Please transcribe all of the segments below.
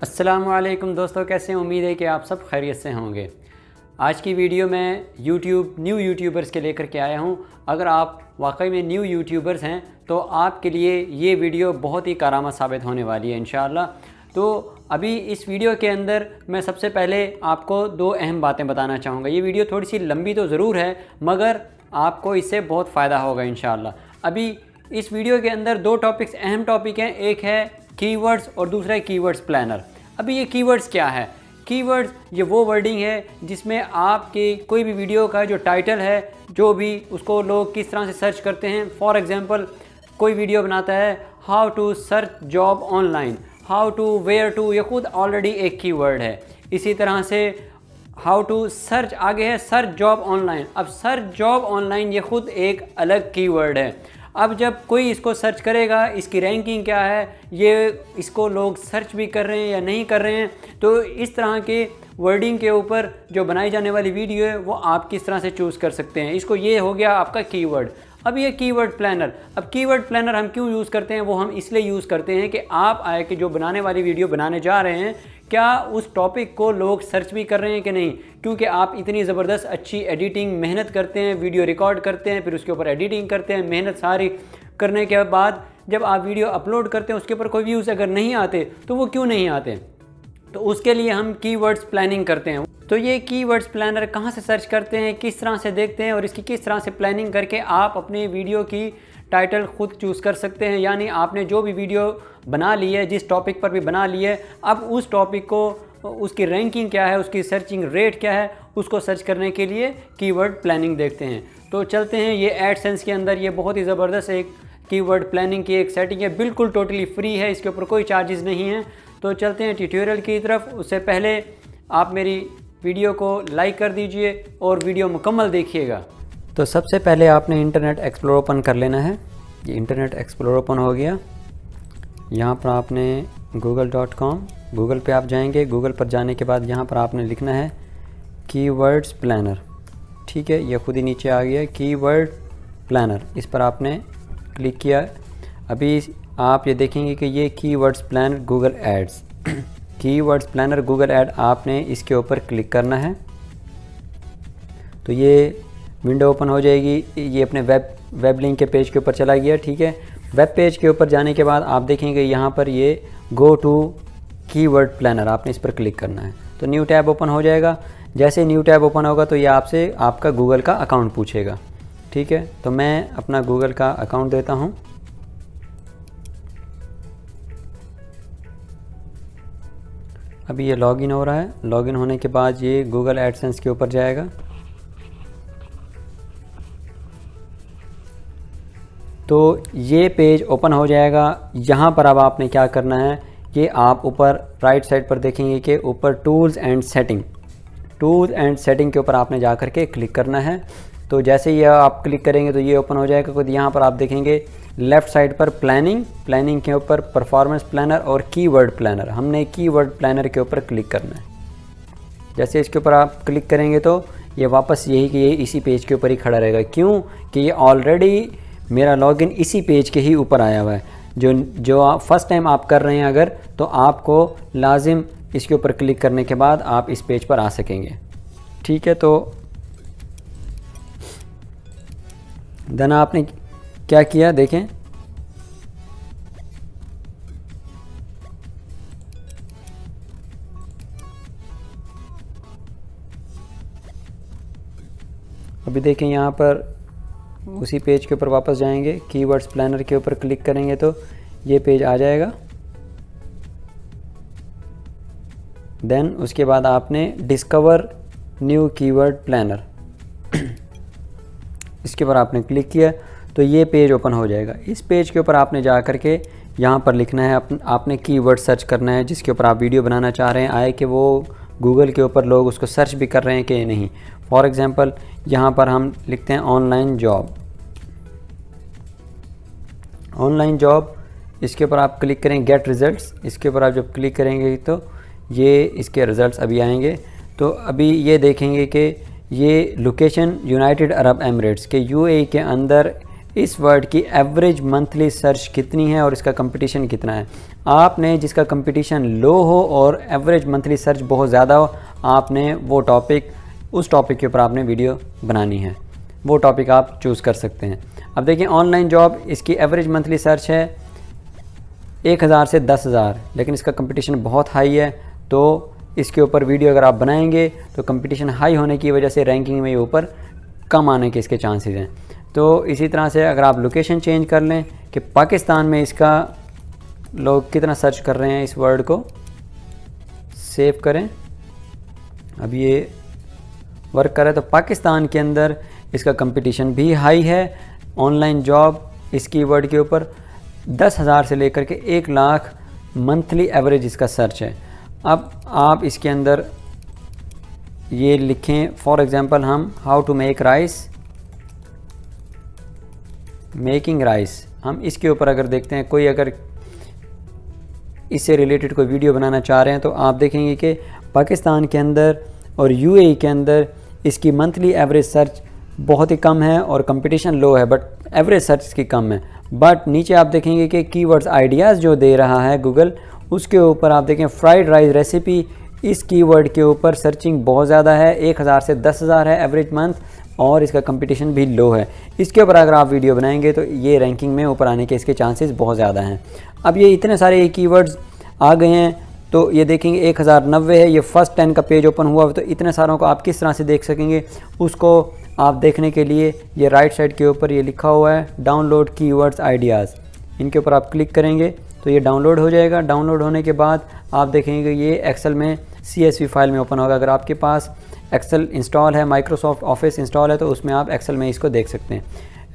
अस्सलामुअलैकुम दोस्तों, कैसे हैं? उम्मीद है कि आप सब खैरियत से होंगे। आज की वीडियो में न्यू यूट्यूबर्स के लेकर के आया हूं। अगर आप वाकई में न्यू यूट्यूबर्स हैं तो आपके लिए ये वीडियो बहुत ही कारआमद साबित होने वाली है इंशाअल्लाह। तो अभी इस वीडियो के अंदर मैं सबसे पहले आपको दो अहम बातें बताना चाहूँगा। ये वीडियो थोड़ी सी लंबी तो ज़रूर है, मगर आपको इससे बहुत फ़ायदा होगा इंशाअल्लाह। अभी इस वीडियो के अंदर दो टॉपिक्स, अहम टॉपिक हैं। एक है कीवर्ड्स और दूसरा है कीवर्ड्स प्लानर। अभी ये कीवर्ड्स क्या है? कीवर्ड्स ये वो वर्डिंग है जिसमें आपके कोई भी वीडियो का जो टाइटल है, जो भी उसको लोग किस तरह से सर्च करते हैं। फॉर एग्जांपल, कोई वीडियो बनाता है how to search job online, how to, where to, ये खुद ऑलरेडी एक कीवर्ड है। इसी तरह से हाउ टू सर्च, आगे है सर्च जॉब ऑनलाइन। अब सर्च जॉब ऑनलाइन ये खुद एक अलग कीवर्ड है। अब जब कोई इसको सर्च करेगा, इसकी रैंकिंग क्या है, ये इसको लोग सर्च भी कर रहे हैं या नहीं कर रहे हैं, तो इस तरह के वर्डिंग के ऊपर जो बनाई जाने वाली वीडियो है वो आप किस तरह से चूज़ कर सकते हैं। इसको, ये हो गया आपका कीवर्ड। अब ये कीवर्ड प्लानर। अब कीवर्ड प्लानर हम क्यों यूज़ करते हैं? वो हम इसलिए यूज़ करते हैं कि आप आए कि जो बनाने वाली वीडियो बनाने जा रहे हैं, क्या उस टॉपिक को लोग सर्च भी कर रहे हैं कि नहीं। क्योंकि आप इतनी ज़बरदस्त अच्छी एडिटिंग मेहनत करते हैं, वीडियो रिकॉर्ड करते हैं, फिर उसके ऊपर एडिटिंग करते हैं, मेहनत सारी करने के बाद जब आप वीडियो अपलोड करते हैं उसके ऊपर कोई व्यूज़ अगर नहीं आते तो वो क्यों नहीं आते? तो उसके लिए हम कीवर्ड्स प्लानिंग करते हैं। तो ये कीवर्ड्स प्लानर कहाँ से सर्च करते हैं, किस तरह से देखते हैं और इसकी किस तरह से प्लानिंग करके आप अपने वीडियो की टाइटल खुद चूज़ कर सकते हैं। यानी आपने जो भी वीडियो बना ली है, जिस टॉपिक पर भी बना ली है, अब उस टॉपिक को, उसकी रैंकिंग क्या है, उसकी सर्चिंग रेट क्या है, उसको सर्च करने के लिए कीवर्ड प्लानिंग देखते हैं। तो चलते हैं, ये एडसेंस के अंदर ये बहुत ही ज़बरदस्त एक कीवर्ड प्लानिंग की एक सेटिंग है, बिल्कुल टोटली फ्री है, इसके ऊपर कोई चार्जेस नहीं हैं। तो चलते हैं ट्यूटोरियल की तरफ। उससे पहले आप मेरी वीडियो को लाइक कर दीजिए और वीडियो मुकम्मल देखिएगा। तो सबसे पहले आपने इंटरनेट एक्सप्लोरर ओपन कर लेना है। ये इंटरनेट एक्सप्लोरर ओपन हो गया। यहाँ पर आपने google.com, गूगल पे आप जाएंगे। गूगल पर जाने के बाद यहाँ पर आपने लिखना है कीवर्ड्स प्लानर। ठीक है, ये खुद ही नीचे आ गया कीवर्ड प्लानर। इस पर आपने क्लिक किया। अभी आप ये देखेंगे कि ये keywords planner Google ads keywords planner Google ad, आपने इसके ऊपर क्लिक करना है तो ये विंडो ओपन हो जाएगी। ये अपने वेब लिंक के पेज के ऊपर चला गया। ठीक है, वेब पेज के ऊपर जाने के बाद आप देखेंगे यहाँ पर ये गो टू कीवर्ड प्लानर, आपने इस पर क्लिक करना है तो न्यू टैब ओपन हो जाएगा। जैसे न्यू टैब ओपन होगा तो ये आपसे आपका गूगल का अकाउंट पूछेगा। ठीक है, तो मैं अपना गूगल का अकाउंट देता हूँ। अभी ये लॉगिन हो रहा है। लॉगिन होने के बाद ये गूगल एडसेंस के ऊपर जाएगा। तो ये पेज ओपन हो जाएगा। यहाँ पर अब आपने क्या करना है, ये आप ऊपर राइट साइड पर देखेंगे कि ऊपर टूल्स एंड सेटिंग के ऊपर आपने जा कर के क्लिक करना है। तो जैसे ही आप क्लिक करेंगे तो ये ओपन हो जाएगा। तो यहाँ पर आप देखेंगे लेफ़्ट साइड पर प्लानिंग के ऊपर परफॉर्मेंस प्लानर और कीवर्ड प्लानर। हमने कीवर्ड प्लानर के ऊपर क्लिक करना है। जैसे इसके ऊपर आप क्लिक करेंगे तो ये वापस यही कि ये इसी पेज के ऊपर ही खड़ा रहेगा। क्यों कि ये ऑलरेडी मेरा लॉगिन इसी पेज के ही ऊपर आया हुआ है। जो आप फर्स्ट टाइम आप कर रहे हैं अगर, तो आपको लाजिम इसके ऊपर क्लिक करने के बाद आप इस पेज पर आ सकेंगे। ठीक है, तो देन आपने क्या किया देखें। अभी देखें यहाँ पर उसी पेज के ऊपर वापस जाएंगे, कीवर्ड्स प्लानर के ऊपर क्लिक करेंगे तो ये पेज आ जाएगा। देन उसके बाद आपने डिस्कवर न्यू कीवर्ड प्लानर इसके ऊपर आपने क्लिक किया तो ये पेज ओपन हो जाएगा। इस पेज के ऊपर आपने जा कर के यहाँ पर लिखना है, आपने कीवर्ड सर्च करना है जिसके ऊपर आप वीडियो बनाना चाह रहे हैं। आए कि वो गूगल के ऊपर लोग उसको सर्च भी कर रहे हैं कि नहीं। फॉर एग्ज़ाम्पल, यहाँ पर हम लिखते हैं ऑनलाइन जॉब। इसके ऊपर आप क्लिक करेंगे गेट रिज़ल्ट्स। इसके ऊपर आप जब क्लिक करेंगे तो ये इसके रिज़ल्ट्स अभी आएंगे। तो अभी ये देखेंगे कि ये लोकेशन यूनाइटेड अरब एमिरेट्स के यूएई के अंदर इस वर्ड की एवरेज मंथली सर्च कितनी है और इसका कंपटीशन कितना है। आपने जिसका कंपटीशन लो हो और एवरेज मंथली सर्च बहुत ज़्यादा हो, आपने वो टॉपिक, उस टॉपिक के ऊपर आपने वीडियो बनानी है, वो टॉपिक आप चूज़ कर सकते हैं। अब देखिए ऑनलाइन जॉब, इसकी एवरेज मंथली सर्च है 1000 से 10,000, लेकिन इसका कंपटीशन बहुत हाई है, तो इसके ऊपर वीडियो अगर आप बनाएंगे तो कंपटीशन हाई होने की वजह से रैंकिंग में ऊपर कम आने के इसके चांसेस हैं। तो इसी तरह से अगर आप लोकेशन चेंज कर लें कि पाकिस्तान में इसका लोग कितना सर्च कर रहे हैं, इस वर्ड को सेव करें। अब ये वर्क कर रहा है, तो पाकिस्तान के अंदर इसका कंपटीशन भी हाई है। ऑनलाइन जॉब इस कीवर्ड के ऊपर 10,000 से लेकर के 1 लाख मंथली एवरेज इसका सर्च है। अब आप इसके अंदर ये लिखें, फॉर एग्ज़ाम्पल हम how to make rice, making rice, हम इसके ऊपर अगर देखते हैं, कोई अगर इससे रिलेटेड कोई वीडियो बनाना चाह रहे हैं तो आप देखेंगे कि पाकिस्तान के अंदर और यूएई के अंदर इसकी मंथली एवरेज सर्च बहुत ही कम है और कंपटीशन लो है, बट एवरेज सर्च इसकी कम है। बट नीचे आप देखेंगे कि कीवर्ड्स आइडियाज़ जो दे रहा है गूगल, उसके ऊपर आप देखें फ्राइड राइस रेसिपी, इस कीवर्ड के ऊपर सर्चिंग बहुत ज़्यादा है, 1000 से 10,000 है एवरेज मंथ, और इसका कंपटीशन भी लो है। इसके ऊपर अगर आप वीडियो बनाएंगे तो ये रैंकिंग में ऊपर आने के इसके चांसेस बहुत ज़्यादा हैं। अब ये इतने सारे कीवर्ड्स आ गए हैं, तो ये देखेंगे 1090 है, ये फर्स्ट 10 का पेज ओपन हुआ, तो इतने सारों को आप किस तरह से देख सकेंगे, उसको आप देखने के लिए ये राइट साइड के ऊपर ये लिखा हुआ है डाउनलोड कीवर्ड्स आइडियाज़, इनके ऊपर आप क्लिक करेंगे तो ये डाउनलोड हो जाएगा। डाउनलोड होने के बाद आप देखेंगे ये एक्सेल में CSV फाइल में ओपन होगा। अगर आपके पास एक्सेल इंस्टॉल है, माइक्रोसॉफ्ट ऑफिस इंस्टॉल है, तो उसमें आप एक्सेल में इसको देख सकते हैं।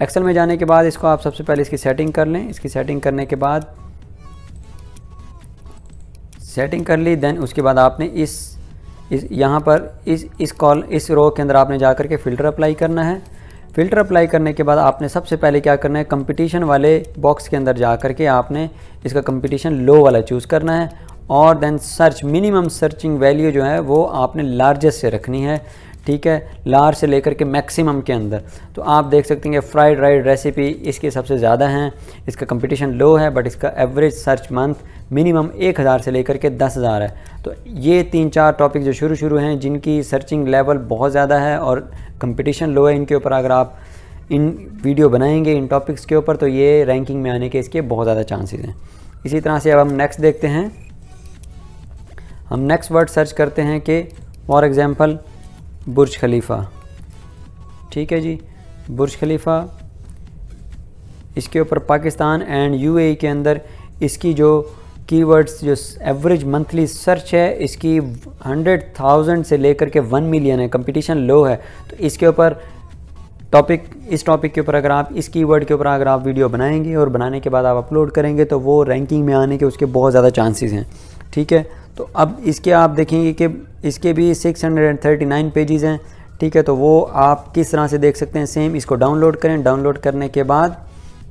एक्सेल में जाने के बाद इसको आप सबसे पहले इसकी सेटिंग कर लें। इसकी सेटिंग करने के बाद सेटिंग कर ली, देन उसके बाद आपने इस यहाँ पर इस रो के अंदर आपने जा कर के फ़िल्टर अप्लाई करना है। फ़िल्टर अप्लाई करने के बाद आपने सबसे पहले क्या करना है, कंपटीशन वाले बॉक्स के अंदर जा कर के आपने इसका कंपटीशन लो वाला चूज़ करना है, और then search, minimum searching value जो है वो आपने लार्जेस्ट से रखनी है, ठीक है, लार्ज से लेकर के मैक्सिमम के अंदर। तो आप देख सकते हैं फ्राइड राइस रेसिपी इसके सबसे ज़्यादा हैं, इसका कंपटीशन लो है, बट इसका एवरेज सर्च मंथ मिनिमम 1000 से लेकर के 10,000 है। तो ये 3-4 टॉपिक जो शुरू हैं जिनकी सर्चिंग लेवल बहुत ज़्यादा है और कंपटीशन लो है, इनके ऊपर अगर आप इन वीडियो बनाएंगे इन टॉपिक्स के ऊपर, तो ये रैंकिंग में आने के इसके बहुत ज़्यादा चांसेस हैं। इसी तरह से अब हम नेक्स्ट देखते हैं। हम नेक्स्ट वर्ड सर्च करते हैं कि फॉर एग्ज़ाम्पल बुर्ज खलीफा, ठीक है जी, बुर्ज खलीफा, इसके ऊपर पाकिस्तान एंड यूएई के अंदर इसकी जो कीवर्ड्स जो एवरेज मंथली सर्च है इसकी 100,000 से लेकर के 1 मिलियन है, कंपटीशन लो है। तो इसके ऊपर इस टॉपिक के ऊपर अगर आप इस कीवर्ड के ऊपर अगर आप वीडियो बनाएंगे और बनाने के बाद आप अपलोड करेंगे तो वो रैंकिंग में आने के उसके बहुत ज़्यादा चांसेस हैं, ठीक है। तो अब इसके आप देखेंगे कि इसके भी 639 पेजेस हैं, ठीक है। तो वो आप किस तरह से देख सकते हैं, सेम इसको डाउनलोड करें। डाउनलोड करने के बाद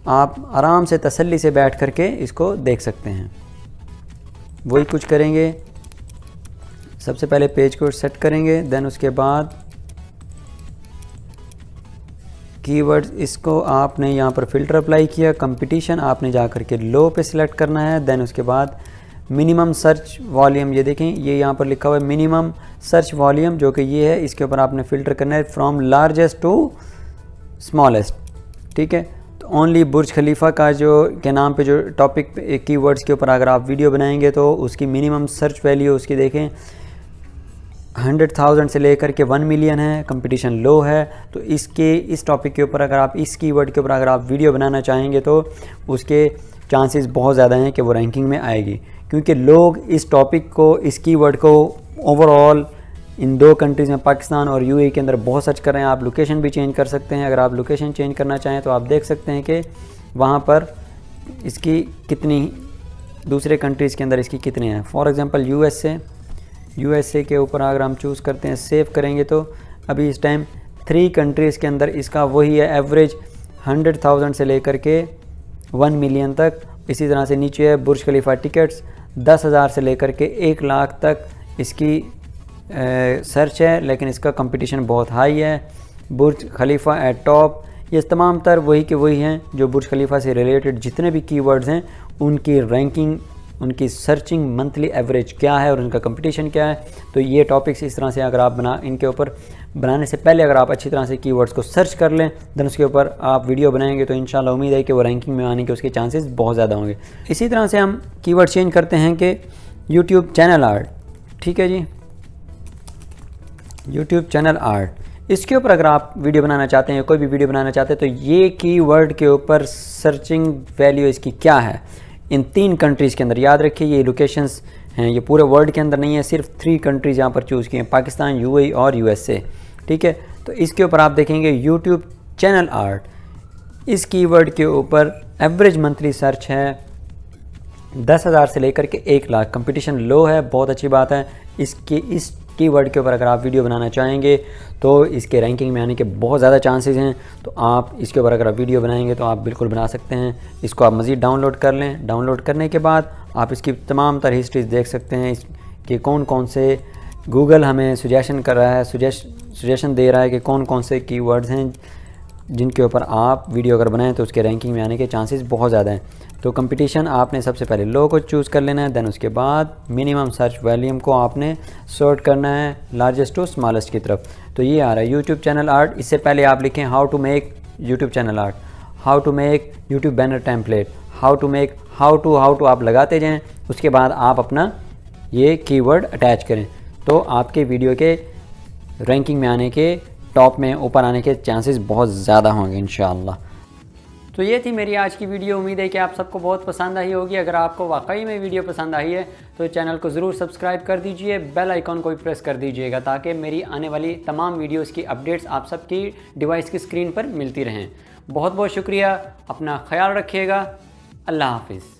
आप आराम से तसल्ली से बैठ करके इसको देख सकते हैं। वही कुछ करेंगे, सबसे पहले पेज को सेट करेंगे, देन उसके बाद कीवर्ड्स, इसको आपने यहाँ पर फ़िल्टर अप्लाई किया, कंपटीशन आपने जा कर के लो पे सिलेक्ट करना है, देन उसके बाद मिनिमम सर्च वॉल्यूम, ये देखें ये यहाँ पर लिखा हुआ है मिनिमम सर्च वॉल्यूम, जो कि ये है, इसके ऊपर आपने फ़िल्टर करना है फ्रॉम लार्जेस्ट टू स्मॉलेस्ट, ठीक है। तो ओनली बुर्ज खलीफा का जो के नाम पे जो टॉपिक कीवर्ड्स के ऊपर अगर आप वीडियो बनाएंगे तो उसकी मिनिमम सर्च वैल्यू उसकी देखें 100,000 से लेकर के 1 मिलियन है, कंपटीशन लो है। तो इस टॉपिक के ऊपर अगर आप इस कीवर्ड के ऊपर अगर आप वीडियो बनाना चाहेंगे तो उसके चांसेस बहुत ज़्यादा हैं कि वो रैंकिंग में आएगी, क्योंकि लोग इस टॉपिक को, इस कीवर्ड को ओवरऑल इन 2 कंट्रीज़ में, पाकिस्तान और यूएई के अंदर बहुत सर्च कर रहे हैं। आप लोकेशन भी चेंज कर सकते हैं। अगर आप लोकेशन चेंज करना चाहें तो आप देख सकते हैं कि वहाँ पर इसकी कितनी, दूसरे कंट्रीज़ के अंदर इसकी कितने हैं। फॉर एग्ज़ाम्पल यूएसए के ऊपर अगर हम चूज़ करते हैं, सेव करेंगे, तो अभी इस टाइम 3 कंट्रीज़ के अंदर इसका वही है एवरेज 100,000 से लेकर के 1 मिलियन तक। इसी तरह से नीचे है बुर्ज खलीफा टिकट्स, 10,000 से लेकर के 1 लाख तक इसकी सर्च है, लेकिन इसका कंपटीशन बहुत हाई है। बुर्ज खलीफा एट टॉप, ये तमाम तर वही के वही हैं जो बुर्ज खलीफा से रिलेटेड जितने भी कीवर्ड्स हैं उनकी रैंकिंग, उनकी सर्चिंग मंथली एवरेज क्या है और उनका कंपटीशन क्या है। तो ये टॉपिक्स इस तरह से अगर आप इनके ऊपर बनाने से पहले अगर आप अच्छी तरह से कीवर्ड्स को सर्च कर लें, देन उसके ऊपर आप वीडियो बनाएंगे तो इंशाल्लाह उम्मीद है कि वो रैंकिंग में आने के उसके चांसेस बहुत ज़्यादा होंगे। इसी तरह से हम कीवर्ड चेंज करते हैं कि यूट्यूब चैनल आर्ट, ठीक है जी, यूट्यूब चैनल आर्ट, इसके ऊपर अगर आप वीडियो बनाना चाहते हैं, कोई भी वीडियो बनाना चाहते हैं, तो ये कीवर्ड के ऊपर सर्चिंग वैल्यू इसकी क्या है इन 3 कंट्रीज़ के अंदर। याद रखिए ये लोकेशंस हैं, ये पूरे वर्ल्ड के अंदर नहीं है, सिर्फ 3 कंट्रीज़ यहाँ पर चूज़ किए हैं, पाकिस्तान, UAE और USA, ठीक है। तो इसके ऊपर आप देखेंगे यूट्यूब चैनल आर्ट, इस कीवर्ड के ऊपर एवरेज मंथली सर्च है 10,000 से लेकर के 1 लाख। कंपटीशन लो है, बहुत अच्छी बात है। इस कीवर्ड के ऊपर अगर आप वीडियो बनाना चाहेंगे तो इसके रैंकिंग में आने के बहुत ज़्यादा चांसेस हैं। तो आप इसके ऊपर अगर आप वीडियो बनाएंगे तो आप बिल्कुल बना सकते हैं। इसको आप मज़ीद डाउनलोड कर लें। डाउनलोड करने के बाद आप इसकी तमाम तरह हिस्ट्रीज देख सकते हैं कि कौन कौन से गूगल हमें सजेशन कर रहा है, सजेशन दे रहा है कि कौन कौन से कीवर्ड्स हैं जिनके ऊपर आप वीडियो अगर बनाएं तो उसके रैंकिंग में आने के चांसेस बहुत ज़्यादा हैं। तो कंपटीशन आपने सबसे पहले लो को चूज़ कर लेना है, देन उसके बाद मिनिमम सर्च वॉल्यूम को आपने सॉर्ट करना है लार्जेस्ट टू स्मॉलेस्ट की तरफ। तो ये आ रहा है यूट्यूब चैनल आर्ट। इससे पहले आप लिखें how to make YouTube channel art, how to make YouTube banner template, how to make, how to आप लगाते जाएँ। उसके बाद आप अपना ये कीवर्ड अटैच करें तो आपके वीडियो के रैंकिंग में आने के, टॉप में ऊपर आने के चांसेस बहुत ज़्यादा होंगे इंशाअल्लाह। तो ये थी मेरी आज की वीडियो। उम्मीद है कि आप सबको बहुत पसंद आई होगी। अगर आपको वाकई में वीडियो पसंद आई है तो चैनल को ज़रूर सब्सक्राइब कर दीजिए, बेल आइकॉन को भी प्रेस कर दीजिएगा ताकि मेरी आने वाली तमाम वीडियोस की अपडेट्स आप सबकी डिवाइस की स्क्रीन पर मिलती रहें। बहुत बहुत शुक्रिया, अपना ख्याल रखिएगा, अल्लाह हाफिज़।